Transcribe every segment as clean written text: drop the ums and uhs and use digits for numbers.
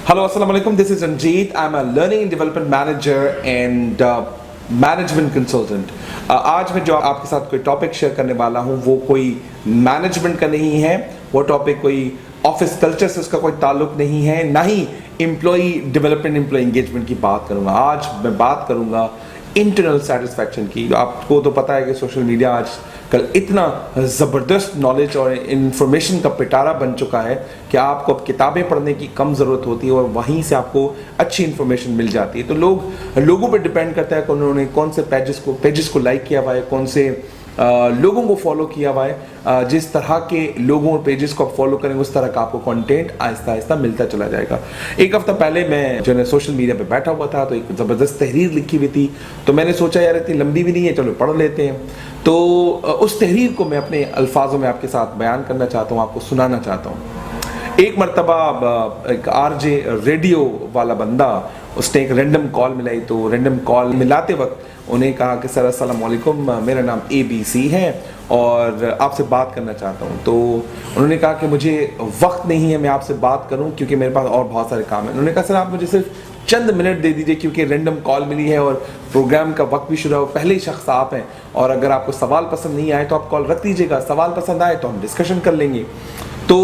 Hello, Assalamu alaikum. This is Ranjeet. I'm a learning and development manager and management consultant. आज मैं जो आपके साथ कोई टॉपिक शेयर करने वाला हूँ वो कोई मैनेजमेंट का नहीं है। वो टॉपिक कोई ऑफिस कल्चर से उसका कोई ताल्लुक नहीं है, ना ही एम्प्लॉई डेवलपमेंट एम्प्लॉई एंगेजमेंट की बात करूँगा। आज मैं बात करूँगा इंटरनल सेटिस्फैक्शन की। आपको तो पता है कि सोशल मीडिया आज कल इतना ज़बरदस्त नॉलेज और इन्फॉर्मेशन का पिटारा बन चुका है कि आपको अब किताबें पढ़ने की कम ज़रूरत होती है और वहीं से आपको अच्छी इन्फॉर्मेशन मिल जाती है। तो लोगों पे डिपेंड करता है कि उन्होंने कौन से पेजेस को लाइक किया हुआ है, कौन से लोगों को फॉलो किया हुआ है। जिस तरह के लोगों और पेजेस को आप फॉलो करेंगे उस तरह का आपको कंटेंट आहिस्ता आहिस्ता मिलता चला जाएगा। एक हफ्ता पहले मैं जो है सोशल मीडिया पे बैठा हुआ था तो एक ज़बरदस्त तहरीर लिखी हुई थी, तो मैंने सोचा यार इतनी लंबी भी नहीं है, चलो पढ़ लेते हैं। तो उस तहरीर को मैं अपने अल्फाजों में आपके साथ बयान करना चाहता हूँ, आपको सुनाना चाहता हूँ। एक मरतबा एक आरजे रेडियो वाला बंदा, उसने एक रैंडम कॉल मिलाई। तो रैंडम कॉल मिलाते वक्त उन्हें कहा कि सर अस्सलाम वालेकुम, मेरा नाम ABC है और आपसे बात करना चाहता हूँ। तो उन्होंने कहा कि मुझे वक्त नहीं है मैं आपसे बात करूँ क्योंकि मेरे पास और बहुत सारे काम हैं। उन्होंने कहा सर आप मुझे सिर्फ चंद मिनट दे दीजिए क्योंकि रैंडम कॉल मिली है और प्रोग्राम का वक्त भी शुरू हो, पहले ही शख्स आप हैं और अगर आपको सवाल पसंद नहीं आए तो आप कॉल रख दीजिएगा, सवाल पसंद आए तो हम डिस्कशन कर लेंगे। तो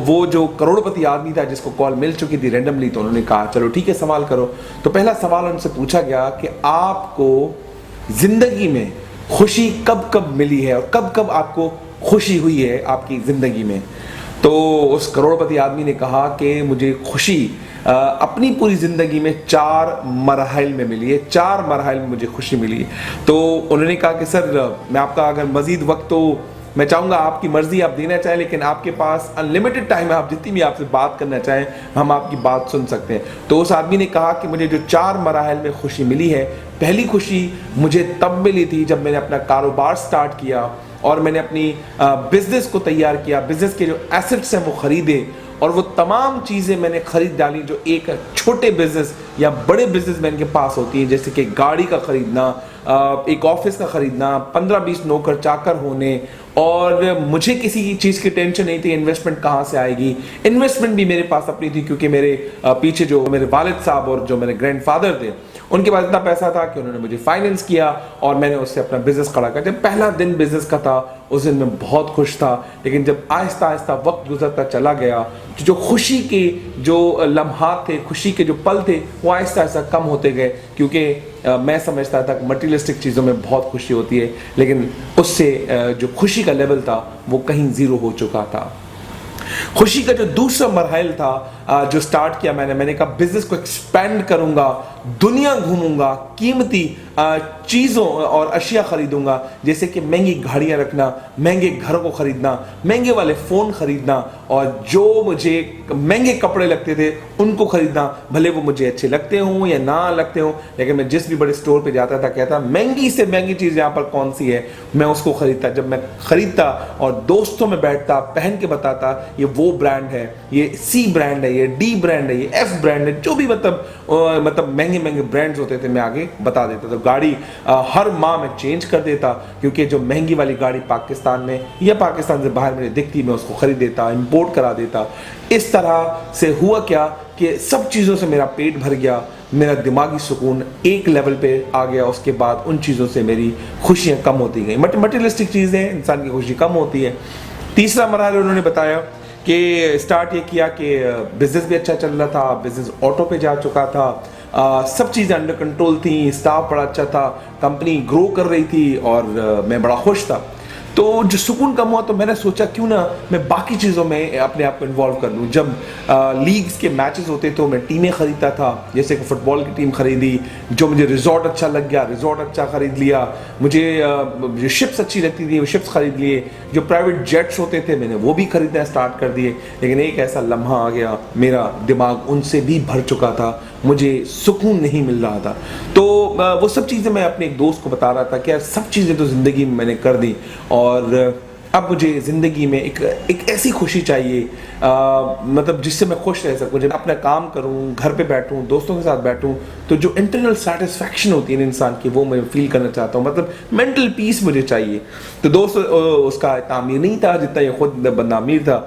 वो जो करोड़पति आदमी था जिसको कॉल मिल चुकी थी रैंडमली, तो उन्होंने कहा चलो ठीक है सवाल करो। तो पहला सवाल उनसे पूछा गया कि आपको जिंदगी में खुशी कब कब मिली है और कब कब आपको खुशी हुई है आपकी जिंदगी में। तो उस करोड़पति आदमी ने कहा कि मुझे खुशी अपनी पूरी ज़िंदगी में 4 मराहिल में मिली है, 4 मराहिल में मुझे खुशी मिली है। तो उन्होंने कहा कि सर मैं आपका अगर मज़ीद वक्त तो मैं चाहूँगा, आपकी मर्ज़ी आप देना चाहें, लेकिन आपके पास अनलिमिटेड टाइम है, आप जितनी भी आपसे बात करना चाहें हम आपकी बात सुन सकते हैं। तो उस आदमी ने कहा कि मुझे जो 4 मराहिल में खुशी मिली है, पहली खुशी मुझे तब मिली थी जब मैंने अपना कारोबार स्टार्ट किया और मैंने अपनी बिज़नेस को तैयार किया, बिज़नेस के जो एसेट्स हैं वो ख़रीदे और वो तमाम चीज़ें मैंने ख़रीद डाली जो एक छोटे बिज़नेस या बड़े बिजनेसमैन के पास होती हैं, जैसे कि गाड़ी का ख़रीदना, एक ऑफिस का ख़रीदना, 15-20 नौकर चाकर होने। और मुझे किसी चीज़ की टेंशन नहीं थी इन्वेस्टमेंट कहाँ से आएगी। इन्वेस्टमेंट भी मेरे पास अपनी थी क्योंकि मेरे पीछे जो मेरे वालिद साहब और जो मेरे ग्रैंडफादर थे उनके पास इतना पैसा था कि उन्होंने मुझे फाइनेंस किया और मैंने उससे अपना बिजनेस खड़ा किया। जब पहला दिन बिजनेस का था उस दिन मैं बहुत खुश था, लेकिन जब आहिस्ता आहिस्ता वक्त गुजरता चला गया तो जो खुशी के जो लम्हात थे, खुशी के जो पल थे वो आहिस्ता आहिस्ता कम होते गए क्योंकि मैं समझता था कि मटीरियलिस्टिक चीज़ों में बहुत खुशी होती है, लेकिन उससे जो खुशी का लेवल था वो कहीं ज़ीरो हो चुका था। खुशी का जो दूसरा मरहल था जो स्टार्ट किया मैंने कहा बिजनेस को एक्सपेंड करूंगा, दुनिया घूमूंगा, कीमती चीज़ों और अशिया खरीदूंगा, जैसे कि महंगी गाड़ियां रखना, महंगे घर को खरीदना, महंगे वाले फ़ोन खरीदना और जो मुझे महंगे कपड़े लगते थे उनको खरीदना, भले वो मुझे अच्छे लगते हों या ना लगते हों। लेकिन मैं जिस भी बड़े स्टोर पे जाता था कहता महंगी से महंगी चीज़ यहाँ पर कौन सी है, मैं उसको खरीदता। जब मैं खरीदता और दोस्तों में बैठता, पहन के बताता ये वो ब्रांड है, ये C ब्रांड है, ये D ब्रांड है, ये F ब्रांड है, जो भी मतलब महंगे महंगे ब्रांड्स होते थे मैं आगे बता देता। तो गाड़ी हर माह मैं चेंज कर देता क्योंकि जो महंगी वाली गाड़ी पाकिस्तान में या पाकिस्तान से बाहर मुझे दिखती मैं उसको खरीद देता, इंपोर्ट करा देता। इस तरह से हुआ क्या कि सब चीज़ों से मेरा पेट भर गया, मेरा दिमागी सुकून एक लेवल पे आ गया। उसके बाद उन चीज़ों से मेरी खुशियाँ कम होती गई। मटेरियलिस्टिक चीज़ें इंसान की खुशी कम होती है। तीसरा मरहला उन्होंने बताया कि स्टार्ट ये किया कि बिज़नेस भी अच्छा चल रहा था, बिज़नेस ऑटो पे जा चुका था, सब चीज़ें अंडर कंट्रोल थी, स्टाफ बड़ा अच्छा था, कंपनी ग्रो कर रही थी और मैं बड़ा खुश था। तो जो सुकून कम हुआ तो मैंने सोचा क्यों ना मैं बाकी चीज़ों में अपने आप को इन्वॉल्व कर लूँ। जब लीग्स के मैचेस होते तो मैं टीमें ख़रीदता था, जैसे कि फ़ुटबॉल की टीम ख़रीदी, जो मुझे रिजॉर्ट अच्छा लग गया रिजॉर्ट अच्छा ख़रीद लिया, मुझे जो शिप्स अच्छी लगती थी वो शिप्स ख़रीद लिए, जो प्राइवेट जेट्स होते थे मैंने वो भी ख़रीदना स्टार्ट कर दिए। लेकिन एक ऐसा लम्हा आ गया, मेरा दिमाग उनसे भी भर चुका था, मुझे सुकून नहीं मिल रहा था। तो वो सब चीज़ें मैं अपने एक दोस्त को बता रहा था कि यार सब चीज़ें तो ज़िंदगी में मैंने कर दी और अब मुझे ज़िंदगी में एक ऐसी खुशी चाहिए मतलब जिससे मैं खुश रह सकूँ, जब अपना काम करूँ, घर पे बैठूँ, दोस्तों के साथ बैठूँ, तो जो इंटरनल सेटिस्फैक्शन होती है इंसान की वो मैं फील करना चाहता हूँ, मतलब मेंटल पीस मुझे चाहिए। तो दोस्त उसका इतना अमीर नहीं था जितना ये खुद बंदा अमीर था।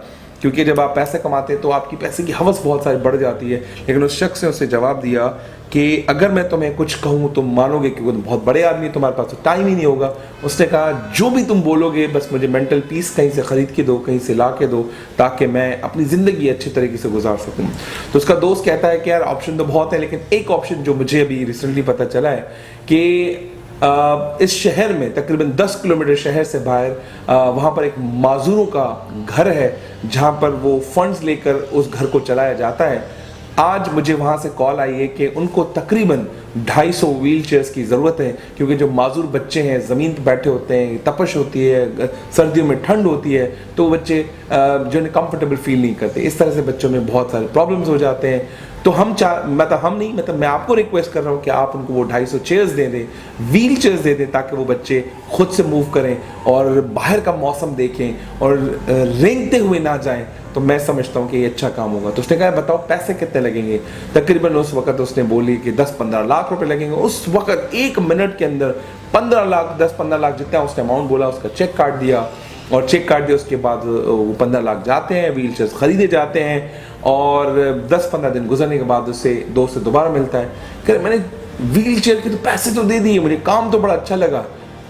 क्योंकि जब आप पैसे कमाते हैं तो आपकी पैसे की हवस बहुत सारी बढ़ जाती है। लेकिन उस शख्स ने उसे जवाब दिया कि अगर मैं तुम्हें कुछ कहूँ तुम मानोगे, क्योंकि तुम बहुत बड़े आदमी, तुम्हारे पास तो टाइम ही नहीं होगा। उसने कहा जो भी तुम बोलोगे बस मुझे मेंटल पीस कहीं से ख़रीद के दो, कहीं से ला के दो, ताकि मैं अपनी ज़िंदगी अच्छी तरीके से गुजार सकूँ। तो उसका दोस्त कहता है कि यार ऑप्शन तो बहुत है, लेकिन एक ऑप्शन जो मुझे अभी रिसेंटली पता चला है कि इस शहर में तकरीबन 10 किलोमीटर शहर से बाहर वहाँ पर एक माजूरों का घर है जहाँ पर वो फंड्स लेकर उस घर को चलाया जाता है। आज मुझे वहाँ से कॉल आई है कि उनको तकरीबन 250 व्हील चेयर्स की ज़रूरत है, क्योंकि जो माजूर बच्चे हैं ज़मीन पर बैठे होते हैं, तपश होती है, सर्दियों में ठंड होती है, तो बच्चे जो है कंफर्टेबल फील नहीं करते। इस तरह से बच्चों में बहुत सारे प्रॉब्लम्स हो जाते हैं। तो मतलब मैं आपको रिक्वेस्ट कर रहा हूँ कि आप उनको वो 250 चेयर्स दे दें, व्हील चेयर्स दे दें, ताकि वो बच्चे खुद से मूव करें और बाहर का मौसम देखें और रेंगते हुए ना जाएं। तो मैं समझता हूँ कि ये अच्छा काम होगा। तो उसने कहा बताओ पैसे कितने लगेंगे। तकरीबन उस वक्त उसने बोली कि 10-15 लाख रुपए लगेंगे। उस वक्त 1 मिनट के अंदर 15 लाख 10-15 लाख जितना उसने अमाउंट बोला उसका चेक काट दिया, और चेक काट दिया उसके बाद वो 15 लाख जाते हैं, व्हील चेयर्स खरीदे जाते हैं, और 10-15 दिन गुजरने के बाद उससे दोस्त से दोबारा मिलता है कि मैंने व्हील चेयर के तो पैसे तो दे दिए, मुझे काम तो बड़ा अच्छा लगा,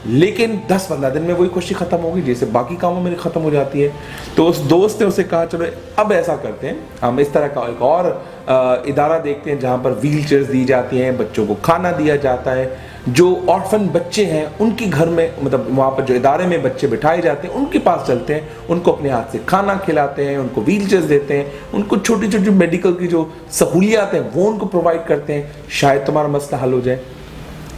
लेकिन 10-15 दिन में वही खुशी खत्म होगी जैसे बाकी कामों में खत्म हो जाती है। तो उस दोस्त ने उसे कहा चलो अब ऐसा करते हैं, हम इस तरह का एक और इदारा देखते हैं जहाँ पर व्हील चेयर्स दी जाती हैं, बच्चों को खाना दिया जाता है। जो ऑर्फन बच्चे हैं उनके घर में, मतलब वहाँ पर जो इदारे में बच्चे बिठाए जाते हैं उनके पास चलते हैं, उनको अपने हाथ से खाना खिलाते हैं, उनको व्हील चेयर्स देते हैं, उनको छोटी छोटी मेडिकल की जो सहूलियात हैं वो उनको प्रोवाइड करते हैं, शायद तुम्हारा मसला हल हो जाए।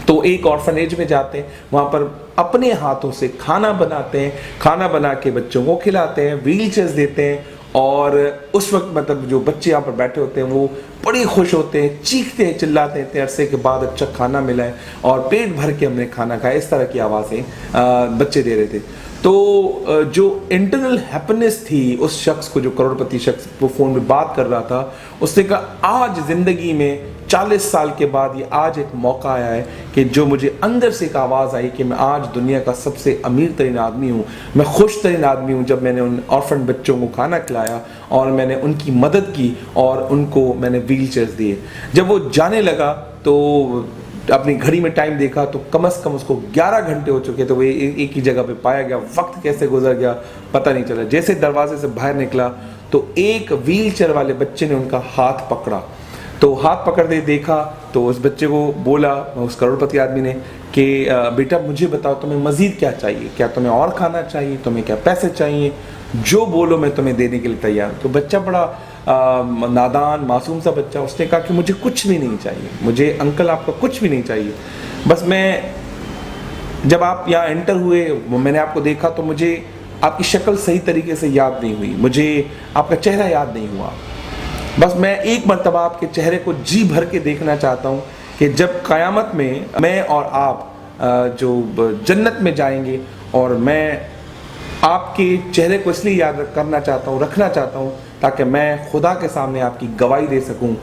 तो एक ऑर्फनेज में जाते हैं, वहाँ पर अपने हाथों से खाना बनाते हैं, खाना बना के बच्चों को खिलाते हैं, व्हील चेयर्स देते हैं, और उस वक्त मतलब जो बच्चे यहाँ पर बैठे होते हैं वो बड़े खुश होते हैं, चीखते हैं, चिल्लाते हैं, इतने अरसे के बाद अच्छा खाना मिला है और पेट भर के हमने खाना खाया, इस तरह की आवाज़ें बच्चे दे रहे थे। तो जो इंटरनल हैप्पीनेस थी उस शख्स को, जो करोड़पति शख्स वो फ़ोन में बात कर रहा था, उसने कहा आज ज़िंदगी में 40 साल के बाद ये आज एक मौका आया है कि जो मुझे अंदर से एक आवाज़ आई कि मैं आज दुनिया का सबसे अमीर तरीन आदमी हूँ, मैं खुश तरीन आदमी हूँ, जब मैंने उन ऑर्फन बच्चों को खाना खिलाया और मैंने उनकी मदद की और उनको मैंने व्हील चेयर्स दिए। जब वो जाने लगा तो अपनी घड़ी में टाइम देखा तो कम से कम उसको 11 घंटे हो चुके, तो वो एक ही जगह पे पाया गया। वक्त कैसे गुजर गया पता नहीं चला। जैसे दरवाजे से बाहर निकला तो एक व्हील चेयर वाले बच्चे ने उनका हाथ पकड़ा, तो हाथ पकड़ दे देखा तो उस बच्चे को बोला, उस करोड़पति आदमी ने, कि बेटा मुझे बताओ तुम्हें मज़ीद क्या चाहिए, क्या तुम्हें और खाना चाहिए, तुम्हें क्या पैसे चाहिए, जो बोलो मैं तुम्हें देने के लिए तैयार। तो बच्चा बड़ा नादान मासूम सा बच्चा, उसने कहा कि मुझे कुछ भी नहीं चाहिए, मुझे अंकल आपका कुछ भी नहीं चाहिए, बस मैं जब आप यहाँ एंटर हुए मैंने आपको देखा तो मुझे आपकी शक्ल सही तरीके से याद नहीं हुई, मुझे आपका चेहरा याद नहीं हुआ, बस मैं एक मर्तबा आपके चेहरे को जी भर के देखना चाहता हूँ कि जब क़यामत में मैं और आप जो जन्नत में जाएंगे, और मैं आपके चेहरे को इसलिए याद करना चाहता हूँ, रखना चाहता हूँ, ताकि मैं खुदा के सामने आपकी गवाही दे सकूँ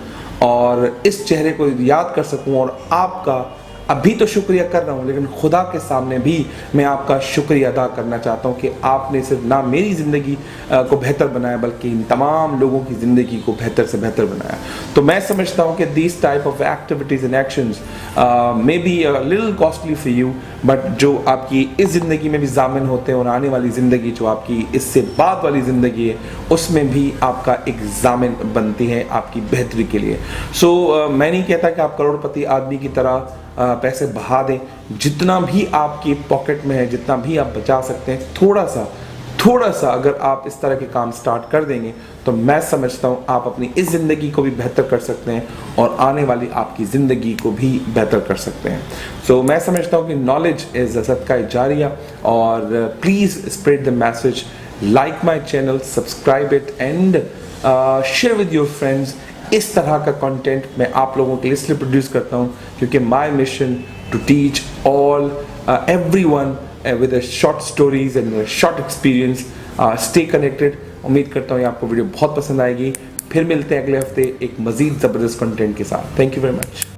और इस चेहरे को याद कर सकूँ और आपका अभी तो शुक्रिया कर रहा हूँ, लेकिन खुदा के सामने भी मैं आपका शुक्रिया अदा करना चाहता हूँ कि आपने सिर्फ ना मेरी ज़िंदगी को बेहतर बनाया बल्कि इन तमाम लोगों की ज़िंदगी को बेहतर से बेहतर बनाया। तो मैं समझता हूँ कि this type of activities and actions may be a little costly for you, but जो आपकी इस ज़िंदगी में भी ज़ामिन होते हैं और आने वाली ज़िंदगी जो आपकी इससे बाद वाली ज़िंदगी है उसमें भी आपका एक ज़ामिन बनती है आपकी बेहतरी के लिए। सो मैं नहीं कहता कि आप करोड़पति आदमी की तरह पैसे बहा दें, जितना भी आपकी पॉकेट में है, जितना भी आप बचा सकते हैं, थोड़ा सा अगर आप इस तरह के काम स्टार्ट कर देंगे तो मैं समझता हूँ आप अपनी इस ज़िंदगी को भी बेहतर कर सकते हैं और आने वाली आपकी ज़िंदगी को भी बेहतर कर सकते हैं। सो मैं समझता हूँ कि नॉलेज इज़ सदका जारिया, और please spread the message, like my channel, subscribe it and share with your friends. इस तरह का कंटेंट मैं आप लोगों के लिए इसलिए प्रोड्यूस करता हूँ क्योंकि my mission to teach all everyone with short stories and short experience. Stay connected. उम्मीद करता हूँ आपको वीडियो बहुत पसंद आएगी। फिर मिलते हैं अगले हफ्ते एक मज़ीद ज़बरदस्त कंटेंट के साथ। Thank you very much.